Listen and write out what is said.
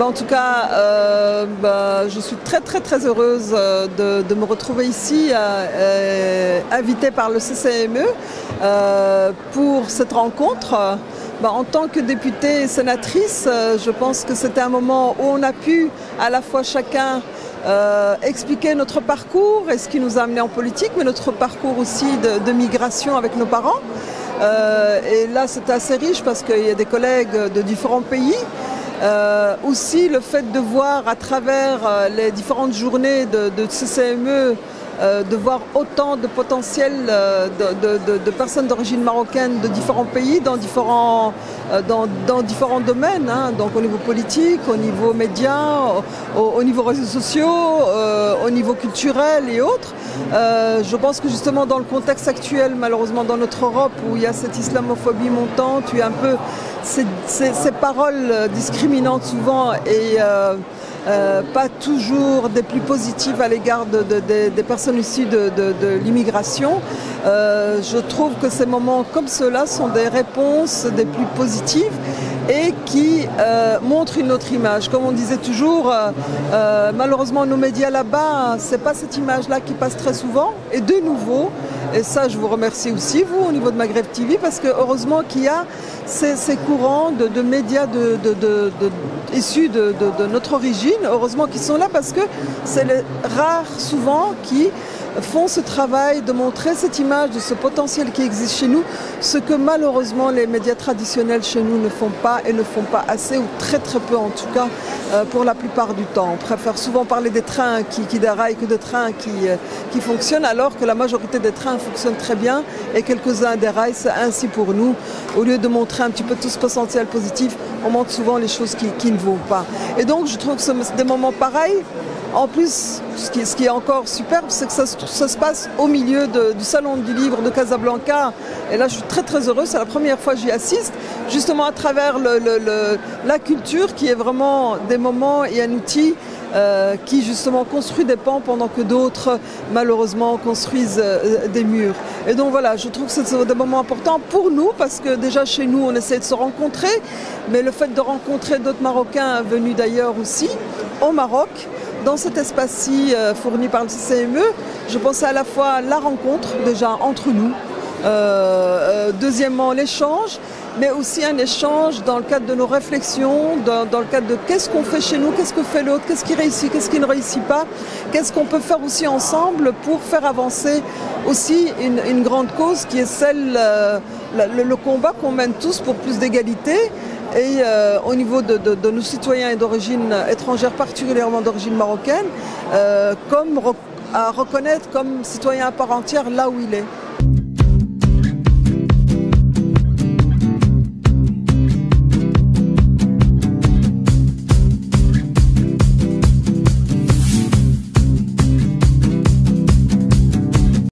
En tout cas, je suis très heureuse de me retrouver ici, invitée par le CCME pour cette rencontre. En tant que députée et sénatrice, je pense que c'était un moment où on a pu à la fois chacun expliquer notre parcours et ce qui nous a amené en politique, mais notre parcours aussi de migration avec nos parents. Et là, c'était assez riche parce qu'il y a des collègues de différents pays. Aussi, le fait de voir à travers les différentes journées de CCME, de voir autant de potentiel de personnes d'origine marocaine de différents pays dans différents domaines, hein, donc au niveau politique, au niveau médias, au niveau réseaux sociaux, au niveau culturel et autres. Je pense que justement dans le contexte actuel, malheureusement dans notre Europe où il y a cette islamophobie montante, il y a un peu ces paroles discriminantes souvent et pas toujours des plus positives à l'égard des personnes issues de l'immigration. Je trouve que ces moments comme ceux-là sont des réponses des plus positives et qui montrent une autre image. Comme on disait toujours, malheureusement nos médias là-bas, c'est pas cette image-là qui passe très souvent. Et de nouveau, et ça je vous remercie aussi, vous, au niveau de Maghreb TV, parce que heureusement qu'il y a ces courants de médias issus de notre origine, heureusement qu'ils sont là parce que c'est les rares souvent qui font ce travail de montrer cette image de ce potentiel qui existe chez nous, ce que malheureusement les médias traditionnels chez nous ne font pas et ne font pas assez ou très peu en tout cas pour la plupart du temps. On préfère souvent parler des trains qui déraillent que de trains qui fonctionnent alors que la majorité des trains fonctionnent très bien et quelques-uns déraillent, c'est ainsi pour nous. Au lieu de montrer un petit peu tout ce potentiel positif, on montre souvent les choses qui ne vont pas. Et donc je trouve que c'est des moments pareils. En plus, ce qui est encore superbe, c'est que ça se passe au milieu du Salon du Livre de Casablanca. Et là, je suis très heureuse, c'est la première fois que j'y assiste, justement à travers la culture qui est vraiment des moments et un outil qui justement construit des pans pendant que d'autres, malheureusement, construisent des murs. Et donc voilà, je trouve que c'est des moments importants pour nous, parce que déjà chez nous, on essaie de se rencontrer, mais le fait de rencontrer d'autres Marocains venus d'ailleurs aussi, au Maroc, dans cet espace-ci fourni par le CCME, je pensais à la fois la rencontre déjà entre nous, deuxièmement l'échange, mais aussi un échange dans le cadre de nos réflexions, dans le cadre de qu'est-ce qu'on fait chez nous, qu'est-ce que fait l'autre, qu'est-ce qui réussit, qu'est-ce qui ne réussit pas, qu'est-ce qu'on peut faire aussi ensemble pour faire avancer aussi une grande cause qui est celle, le combat qu'on mène tous pour plus d'égalité. Et au niveau de nos citoyens et d'origine étrangère, particulièrement d'origine marocaine, à reconnaître comme citoyen à part entière là où il est.